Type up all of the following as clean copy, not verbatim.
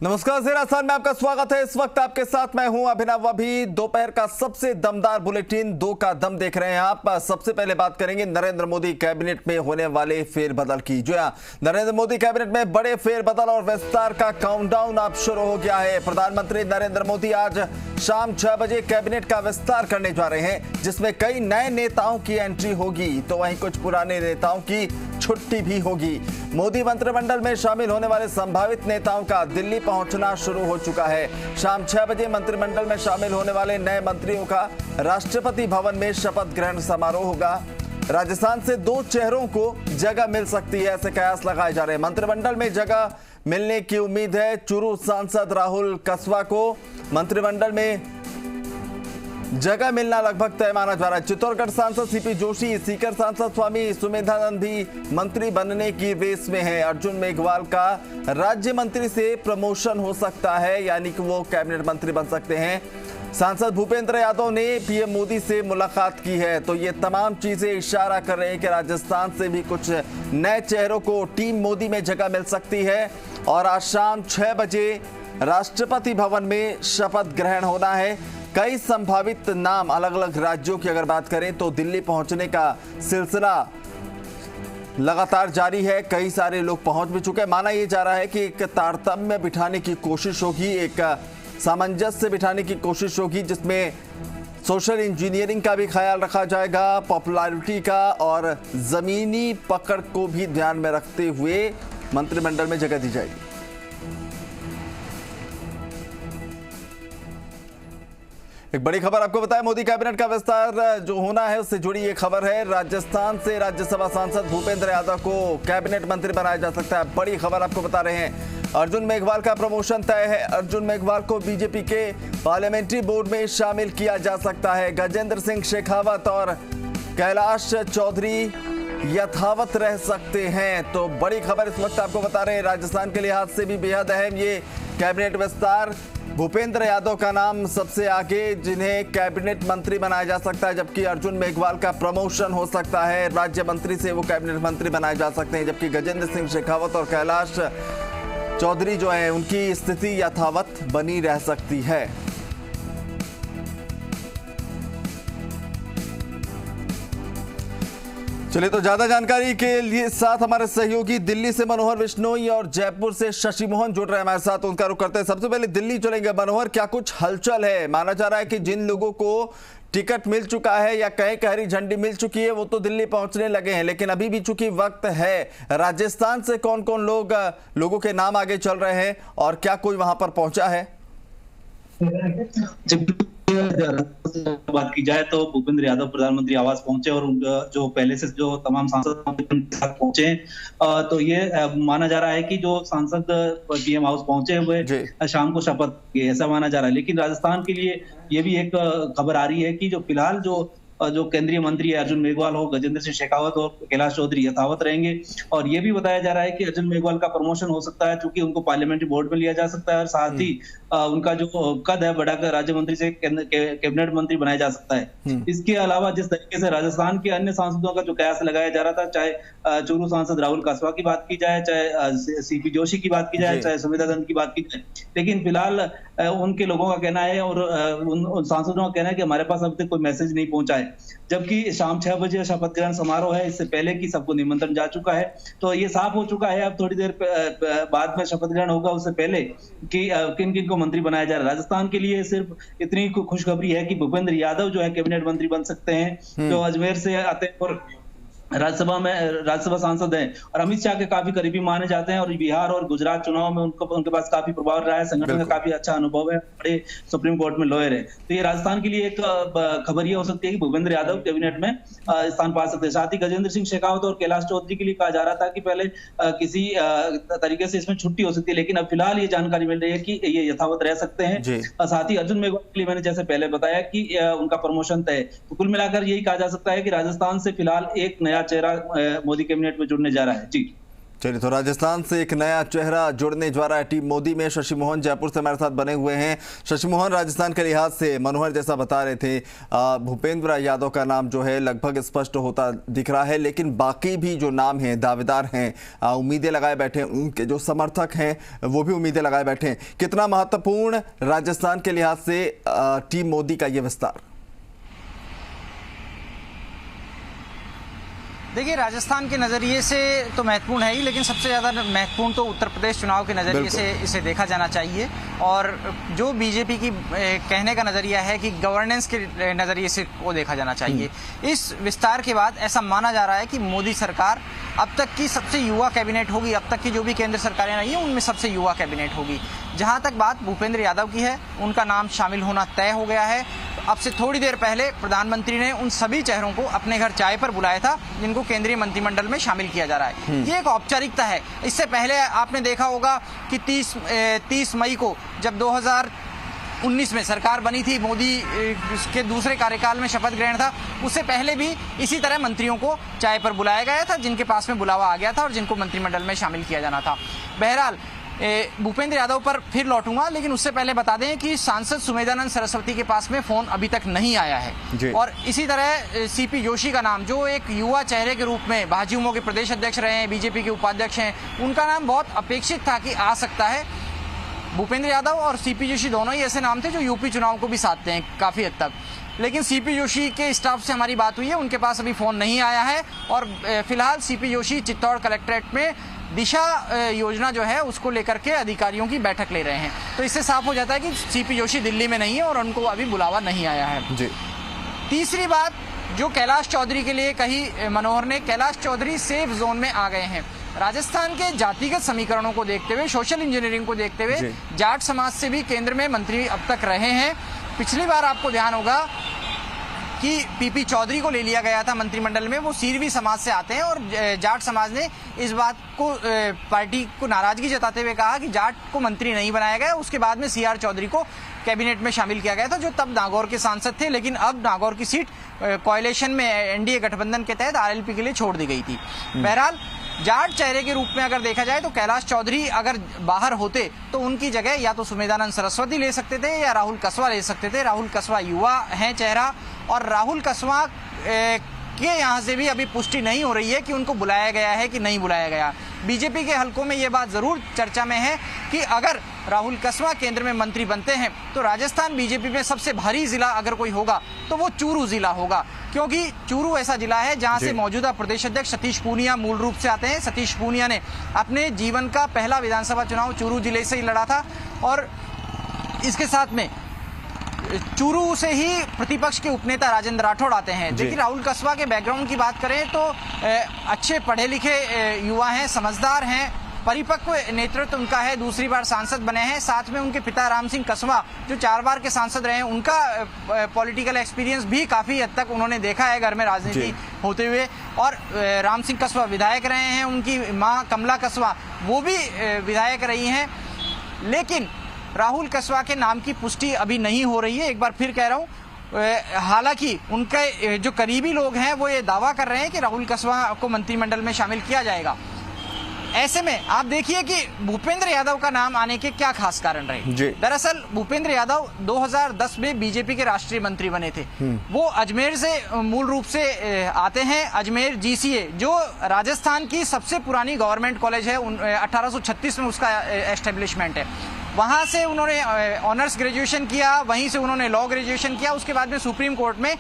नमस्कार, ज़ेरा आसान में आपका स्वागत है। इस वक्त आपके साथ मैं हूं अभिनव। अभी दोपहर का सबसे दमदार बुलेटिन 2 का दम देख रहे हैं आप। सबसे पहले बात करेंगे नरेंद्र मोदी कैबिनेट में होने वाले फेरबदल की। जो नरेंद्र मोदी कैबिनेट में बड़े फेरबदल और विस्तार का काउंटडाउन अब शुरू हो गया है। प्रधानमंत्री नरेंद्र मोदी आज शाम 6 बजे कैबिनेट का विस्तार करने जा रहे हैं, जिसमें कई नए नेताओं की एंट्री होगी तो वहीं कुछ पुराने नेताओं की छुट्टी भी होगी। मोदी मंत्रिमंडल में शामिल होने वाले संभावित नेताओं का दिल्ली पहुंचना शुरू हो चुका है। शाम 6 बजे मंत्रिमंडल में शामिल होने वाले नए मंत्रियों का राष्ट्रपति भवन में शपथ ग्रहण समारोह होगा। राजस्थान से 2 चेहरों को जगह मिल सकती है, ऐसे कयास लगाए जा रहे हैं। मंत्रिमंडल में जगह मिलने की उम्मीद है। चूरू सांसद राहुल कसवा को मंत्रिमंडल में जगह मिलना लगभग तय माना जा रहा है। चित्तौड़गढ़ सांसद सीपी जोशी, सीकर सांसद स्वामी सुमेधानंद भी मंत्री बनने की रेस में है। अर्जुन मेघवाल का राज्य मंत्री से प्रमोशन हो सकता है, यानी कि वो कैबिनेट मंत्री बन सकते हैं। सांसद भूपेंद्र यादव ने पीएम मोदी से मुलाकात की है, तो ये तमाम चीजें इशारा कर रहे हैं कि राजस्थान से भी कुछ नए चेहरों को टीम मोदी में जगह मिल सकती है। और आज शाम 6 बजे राष्ट्रपति भवन में शपथ ग्रहण होना है। कई संभावित नाम अलग अलग राज्यों की अगर बात करें तो दिल्ली पहुंचने का सिलसिला लगातार जारी है। कई सारे लोग पहुंच भी चुके हैं। माना यह जा रहा है कि एक तारतम्य बिठाने की कोशिश होगी, एक सामंजस्य बिठाने की कोशिश होगी, जिसमें सोशल इंजीनियरिंग का भी ख्याल रखा जाएगा, पॉपुलैरिटी का और जमीनी पकड़ को भी ध्यान में रखते हुए मंत्रिमंडल में जगह दी जाएगी। एक बड़ी खबर आपको बताएं, मोदी कैबिनेट का विस्तार जो होना है उससे जुड़ी ये खबर है। राजस्थान से राज्यसभा सांसद भूपेंद्र यादव को कैबिनेट मंत्री बनाया जा सकता है। बड़ी खबर आपको बता रहे हैं। अर्जुन मेघवाल का प्रमोशन तय है। अर्जुन मेघवाल को बीजेपी के पार्लियामेंट्री बोर्ड में शामिल किया जा सकता है। गजेंद्र सिंह शेखावत और कैलाश चौधरी यथावत रह सकते हैं। तो बड़ी खबर इस वक्त आपको बता रहे हैं। राजस्थान के लिहाज से भी बेहद अहम ये कैबिनेट विस्तार। भूपेंद्र यादव का नाम सबसे आगे, जिन्हें कैबिनेट मंत्री बनाया जा सकता है, जबकि अर्जुन मेघवाल का प्रमोशन हो सकता है। राज्य मंत्री से वो कैबिनेट मंत्री बनाए जा सकते हैं, जबकि गजेंद्र सिंह शेखावत और कैलाश चौधरी जो है उनकी स्थिति यथावत बनी रह सकती है। चलिए, तो ज्यादा जानकारी के लिए साथ हमारे सहयोगी दिल्ली से मनोहर बिश्नोई और जयपुर से शशि मोहन जुड़ रहे हैं हमारे साथ। उनका रुख करते हैं। सबसे पहले दिल्ली चलेंगे। मनोहर, क्या कुछ हलचल है? माना जा रहा है कि जिन लोगों को टिकट मिल चुका है या कहीं हरी झंडी मिल चुकी है वो तो दिल्ली पहुंचने लगे हैं, लेकिन अभी भी चूंकि वक्त है, राजस्थान से कौन कौन लोगों के नाम आगे चल रहे हैं और क्या कोई वहां पर पहुंचा है? बात की जाए तो भूपेंद्र यादव प्रधानमंत्री आवास पहुंचे और जो पहले से जो तमाम सांसद पहुंचे, तो ये माना जा रहा है कि जो सांसद पीएम हाउस पहुंचे हुए शाम को शपथ ऐसा माना जा रहा है। लेकिन राजस्थान के लिए ये भी एक खबर आ रही है कि जो फिलहाल जो केंद्रीय मंत्री है अर्जुन मेघवाल हो, गजेंद्र सिंह शेखावत और कैलाश चौधरी यथावत रहेंगे। और ये भी बताया जा रहा है कि अर्जुन मेघवाल का प्रमोशन हो सकता है, क्योंकि उनको पार्लियामेंट्री बोर्ड में लिया जा सकता है और साथ ही उनका जो कद है बढ़ाकर राज्य मंत्री से कैबिनेट मंत्री बनाया जा सकता है। इसके अलावा जिस तरीके से राजस्थान के अन्य सांसदों का जो कयास लगाया जा रहा था, चाहे चूरू सांसद राहुल कसवा की बात की जाए, चाहे सीपी जोशी की बात की जाए, चाहे सुमेधानंद की बात की जाए, लेकिन फिलहाल उनके लोगों का कहना है और उन सांसदों का कहना है कि हमारे पास अब तक कोई मैसेज नहीं पहुंचा है। जबकि शाम 6 बजे शपथ ग्रहण समारोह है, इससे पहले की सबको निमंत्रण जा चुका है। तो ये साफ हो चुका है अब थोड़ी देर बाद में शपथ ग्रहण होगा, उससे पहले कि किन किन को मंत्री बनाया जा रहा है। राजस्थान के लिए सिर्फ इतनी खुशखबरी है कि भूपेंद्र यादव जो है कैबिनेट मंत्री बन सकते हैं, जो अजमेर से आते हैं और राज्यसभा सांसद हैं और अमित शाह के काफी करीबी माने जाते हैं और बिहार और गुजरात चुनाव में उनके पास काफी प्रभाव रहा है, संगठन का काफी अच्छा अनुभव है, बड़े सुप्रीम कोर्ट में लॉयर है। तो ये राजस्थान के लिए एक खबर ये हो सकती है कि भूपेंद्र यादव कैबिनेट में स्थान पा सकते हैं। साथ ही गजेंद्र सिंह शेखावत और कैलाश चौधरी के लिए कहा जा रहा था कि पहले किसी तरीके से इसमें छुट्टी हो सकती है, लेकिन अब फिलहाल ये जानकारी मिल रही है कि ये यथावत रह सकते हैं। साथ ही अर्जुन मेघवाल के लिए मैंने जैसे पहले बताया कि उनका प्रमोशन तय। तो कुल मिलाकर यही कहा जा सकता है कि राजस्थान से फिलहाल एक नया चेहरा मोदी कैबिनेट में जुड़ने जा रहा है। जी चलिए, तो राजस्थान से एक नया चेहरा जुड़ने जा रहा है टीम मोदी में। शशि मोहन जयपुर से हमारे साथ बने हुए हैं। शशि मोहन, राजस्थान के लिहाज से मनोहर जैसा बता रहे थे, भूपेंद्र यादव का नाम जो है लगभग स्पष्ट होता दिख रहा है, लेकिन बाकी भी जो नाम हैं, दावेदार हैं, उम्मीदें लगाए बैठे हैं, उनके जो समर्थक हैं वो भी उम्मीदें लगाए बैठे हैं। कितना महत्वपूर्ण राजस्थान के लिहाज से टीम मोदी का ये विस्तार? देखिए, राजस्थान के नज़रिए से तो महत्वपूर्ण है ही, लेकिन सबसे ज़्यादा महत्वपूर्ण तो उत्तर प्रदेश चुनाव के नज़रिए से इसे देखा जाना चाहिए। और जो बीजेपी की कहने का नज़रिया है कि गवर्नेंस के नज़रिए से वो देखा जाना चाहिए। इस विस्तार के बाद ऐसा माना जा रहा है कि मोदी सरकार अब तक की सबसे युवा कैबिनेट होगी। अब तक की जो भी केंद्र सरकारें रही हैं उनमें सबसे युवा कैबिनेट होगी। जहां तक बात भूपेंद्र यादव की है, उनका नाम शामिल होना तय हो गया है। अब से थोड़ी देर पहले प्रधानमंत्री ने उन सभी चेहरों को अपने घर चाय पर बुलाया था जिनको केंद्रीय मंत्रिमंडल में शामिल किया जा रहा है। ये एक औपचारिकता है। इससे पहले आपने देखा होगा कि 30 मई को जब 2019 में सरकार बनी थी, मोदी के दूसरे कार्यकाल में शपथ ग्रहण था, उससे पहले भी इसी तरह मंत्रियों को चाय पर बुलाया गया था जिनके पास में बुलावा आ गया था और जिनको मंत्रिमंडल में शामिल किया जाना था। बहरहाल भूपेंद्र यादव पर फिर लौटूंगा, लेकिन उससे पहले बता दें कि सांसद सुमेधानंद सरस्वती के पास में फोन अभी तक नहीं आया है। और इसी तरह सीपी जोशी का नाम, जो एक युवा चेहरे के रूप में भाजयुमो के प्रदेश अध्यक्ष रहे हैं, बीजेपी के उपाध्यक्ष हैं, उनका नाम बहुत अपेक्षित था कि आ सकता है। भूपेंद्र यादव और सीपी जोशी दोनों ही ऐसे नाम थे जो यूपी चुनाव को भी साधते हैं काफी हद तक। लेकिन सीपी जोशी के स्टाफ से हमारी बात हुई है, उनके पास अभी फोन नहीं आया है। और फिलहाल सीपी जोशी चित्तौड़ कलेक्ट्रेट में दिशा योजना जो है उसको लेकर के अधिकारियों की बैठक ले रहे हैं। तो इससे साफ हो जाता है कि सीपी जोशी दिल्ली में नहीं है और उनको अभी बुलावा नहीं आया है जी। तीसरी बात जो कैलाश चौधरी के लिए कही मनोहर ने, कैलाश चौधरी सेफ जोन में आ गए हैं। राजस्थान के जातिगत समीकरणों को देखते हुए, सोशल इंजीनियरिंग को देखते हुए जाट समाज से भी केंद्र में मंत्री अब तक रहे हैं। पिछली बार आपको ध्यान होगा कि पीपी चौधरी को ले लिया गया था मंत्रिमंडल में, वो सीरवी समाज से आते हैं और जाट समाज ने इस बात को पार्टी को नाराजगी जताते हुए कहा कि जाट को मंत्री नहीं बनाया गया। उसके बाद में सीआर चौधरी को कैबिनेट में शामिल किया गया था, जो तब नागौर के सांसद थे, लेकिन अब नागौर की सीट कोएलिशन में एनडीए गठबंधन के तहत आरएलपी के लिए छोड़ दी गई थी। बहरहाल जाट चेहरे के रूप में अगर देखा जाए तो कैलाश चौधरी अगर बाहर होते तो उनकी जगह या तो सुमेधानंद सरस्वती ले सकते थे या राहुल कसवा ले सकते थे। राहुल कसवा युवा हैं चेहरा, और राहुल कसवा के यहाँ से भी अभी पुष्टि नहीं हो रही है कि उनको बुलाया गया है कि नहीं बुलाया गया। बीजेपी के हलकों में ये बात जरूर चर्चा में है कि अगर राहुल कसवा केंद्र में मंत्री बनते हैं तो राजस्थान बीजेपी में सबसे भारी जिला अगर कोई होगा तो वो चूरू जिला होगा, क्योंकि चूरू ऐसा जिला है जहां से मौजूदा प्रदेश अध्यक्ष सतीश पूनिया मूल रूप से आते हैं। सतीश पूनिया ने अपने जीवन का पहला विधानसभा चुनाव चूरू जिले से ही लड़ा था और इसके साथ में चूरू से ही प्रतिपक्ष के उपनेता राजेंद्र राठौड़ आते हैं। देखिए, राहुल कसवा के बैकग्राउंड की बात करें तो अच्छे पढ़े लिखे युवा हैं, समझदार हैं, परिपक्व नेतृत्व उनका है, दूसरी बार सांसद बने हैं। साथ में उनके पिता राम सिंह कसवा जो 4 बार के सांसद रहे हैं, उनका पॉलिटिकल एक्सपीरियंस भी काफी हद तक उन्होंने देखा है घर में राजनीति होते हुए। और राम सिंह कसवा विधायक रहे हैं, उनकी माँ कमला कसवा वो भी विधायक रही हैं। लेकिन राहुल कसवा के नाम की पुष्टि अभी नहीं हो रही है। एक बार फिर कह रहा हूं, हालांकि उनके जो करीबी लोग हैं वो ये दावा कर रहे हैं कि राहुल कसवा को मंत्रिमंडल में शामिल किया जाएगा। ऐसे में आप देखिए कि भूपेंद्र यादव का नाम आने के क्या खास कारण रहे। दरअसल भूपेंद्र यादव 2010 में बीजेपी के राष्ट्रीय मंत्री बने थे। वो अजमेर से मूल रूप से आते हैं। अजमेर जीसीए जो राजस्थान की सबसे पुरानी गवर्नमेंट कॉलेज है, 1836 में उसका एस्टेब्लिशमेंट है, वहां से उन्होंने ऑनर्स ग्रेजुएशन किया, वहीं से उन्होंने लॉ ग्रेजुएशन किया। उसके बाद में सुप्रीम कोर्ट में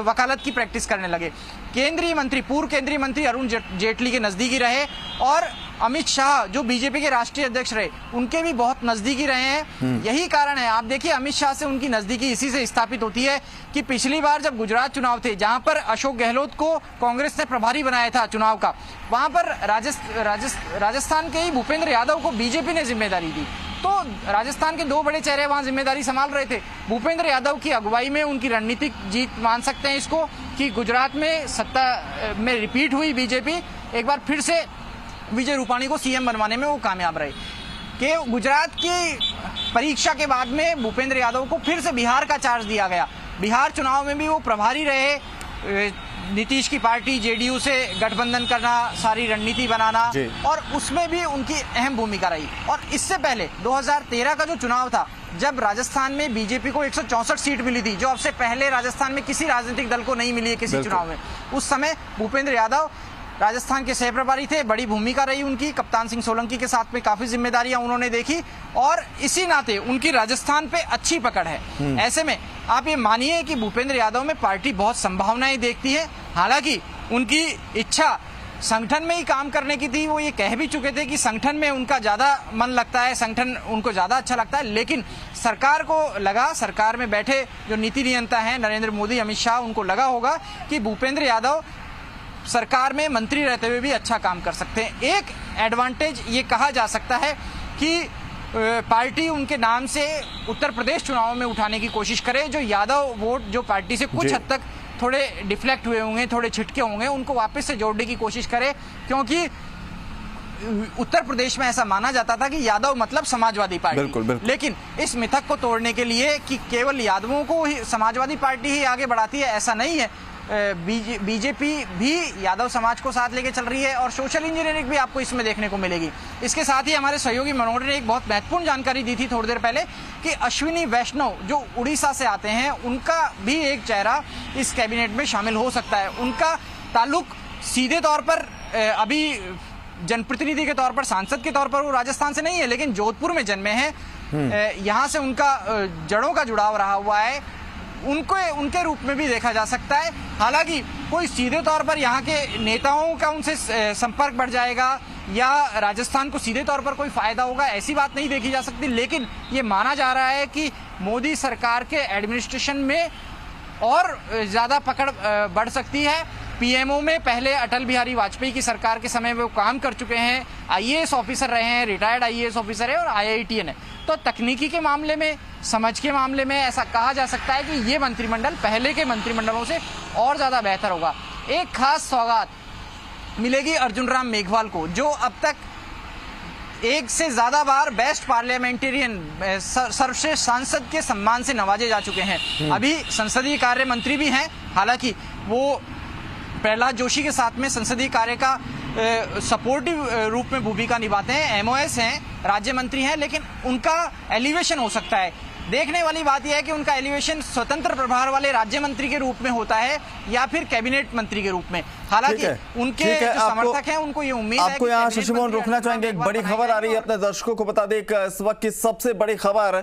वकालत की प्रैक्टिस करने लगे। केंद्रीय मंत्री, पूर्व केंद्रीय मंत्री अरुण जेटली के नजदीकी रहे और अमित शाह जो बीजेपी के राष्ट्रीय अध्यक्ष रहे उनके भी बहुत नजदीकी रहे हैं। यही कारण है, आप देखिए अमित शाह से उनकी नजदीकी इसी से स्थापित होती है कि पिछली बार जब गुजरात चुनाव थे, जहां पर अशोक गहलोत को कांग्रेस ने प्रभारी बनाया था चुनाव का, वहां पर राजस्थान के ही भूपेंद्र यादव को बीजेपी ने जिम्मेदारी दी। तो राजस्थान के 2 बड़े चेहरे वहां जिम्मेदारी संभाल रहे थे। भूपेंद्र यादव की अगुवाई में उनकी रणनीतिक जीत मान सकते हैं इसको कि गुजरात में सत्ता में रिपीट हुई बीजेपी, एक बार फिर से विजय रूपाणी को सीएम बनवाने में वो कामयाब रहे। कि गुजरात की परीक्षा के बाद में भूपेंद्र यादव को फिर से बिहार का चार्ज दिया गया। बिहार चुनाव में भी वो प्रभारी रहे, नीतीश की पार्टी जेडीयू से गठबंधन करना, सारी रणनीति बनाना, और उसमें भी उनकी अहम भूमिका रही। और इससे पहले 2013 का जो चुनाव था, जब राजस्थान में बीजेपी को 164 सीट मिली थी, जो अब से पहले राजस्थान में किसी राजनीतिक दल को नहीं मिली है किसी चुनाव में, उस समय भूपेंद्र यादव राजस्थान के सह प्रभारी थे। बड़ी भूमिका रही उनकी, कप्तान सिंह सोलंकी के साथ में काफी जिम्मेदारियां उन्होंने देखी, और इसी नाते उनकी राजस्थान पे अच्छी पकड़ है। ऐसे में आप ये मानिए कि भूपेंद्र यादव में पार्टी बहुत संभावनाएं देखती है। हालांकि उनकी इच्छा संगठन में ही काम करने की थी, वो ये कह भी चुके थे कि संगठन में उनका ज्यादा मन लगता है, संगठन उनको ज्यादा अच्छा लगता है। लेकिन सरकार को लगा, सरकार में बैठे जो नीति नियंता हैं नरेंद्र मोदी, अमित शाह, उनको लगा होगा कि भूपेंद्र यादव सरकार में मंत्री रहते हुए भी अच्छा काम कर सकते हैं। एक एडवांटेज ये कहा जा सकता है कि पार्टी उनके नाम से उत्तर प्रदेश चुनाव में उठाने की कोशिश करे। जो यादव वोट जो पार्टी से कुछ हद तक थोड़े डिफ्लेक्ट हुए होंगे, थोड़े छिटके होंगे, उनको वापस से जोड़ने की कोशिश करे, क्योंकि उत्तर प्रदेश में ऐसा माना जाता था कि यादव मतलब समाजवादी पार्टी। बिल्कुल। लेकिन इस मिथक को तोड़ने के लिए कि केवल यादवों को ही समाजवादी पार्टी ही आगे बढ़ाती है, ऐसा नहीं है। बीजेपी भी यादव समाज को साथ लेके चल रही है, और सोशल इंजीनियरिंग भी आपको इसमें देखने को मिलेगी। इसके साथ ही हमारे सहयोगी मनोहर ने एक बहुत महत्वपूर्ण जानकारी दी थी थोड़ी देर पहले कि अश्विनी वैष्णव जो उड़ीसा से आते हैं, उनका भी एक चेहरा इस कैबिनेट में शामिल हो सकता है। उनका ताल्लुक सीधे तौर पर अभी जनप्रतिनिधि के तौर पर, सांसद के तौर पर वो राजस्थान से नहीं है, लेकिन जोधपुर में जन्मे हैं। यहाँ से उनका जड़ों का जुड़ाव रहा हुआ है, उनको उनके रूप में भी देखा जा सकता है। हालांकि कोई सीधे तौर पर यहाँ के नेताओं का उनसे संपर्क बढ़ जाएगा या राजस्थान को सीधे तौर पर कोई फायदा होगा, ऐसी बात नहीं देखी जा सकती। लेकिन ये माना जा रहा है कि मोदी सरकार के एडमिनिस्ट्रेशन में और ज्यादा पकड़ बढ़ सकती है। पीएमओ में पहले अटल बिहारी वाजपेयी की सरकार के समय वो काम कर चुके हैं, आईएएस ऑफिसर रहे हैं, रिटायर्ड आईएएस ऑफिसर है, और आईआईटीएन है। तो तकनीकी के मामले में, समझ के मामले में ऐसा कहा जा सकता है कि ये मंत्रिमंडल पहले के मंत्रिमंडलों से और ज्यादा बेहतर होगा। एक खास सौगात मिलेगी अर्जुन राम मेघवाल को, जो अब तक एक से ज्यादा बार बेस्ट पार्लियामेंटेरियन, सर्वश्रेष्ठ सांसद के सम्मान से नवाजे जा चुके हैं। अभी संसदीय कार्य मंत्री भी हैं, हालांकि वो प्रहलाद जोशी के साथ में संसदीय कार्य का सपोर्टिव रूप में भूमिका निभाते हैं, एमओएस हैं, राज्य मंत्री हैं, लेकिन उनका एलिवेशन हो सकता है। देखने वाली बात यह है कि उनका एलिवेशन स्वतंत्र प्रभार वाले राज्य मंत्री के रूप में होता है या फिर कैबिनेट मंत्री के रूप में। हालांकि उनके जो समर्थक हैं उनको ये उम्मीद है। आपको यहाँ शशि मोहन रोकना चाहेंगे, एक बड़ी खबर आ रही है, अपने दर्शकों को बता दें इस वक्त की सबसे बड़ी खबर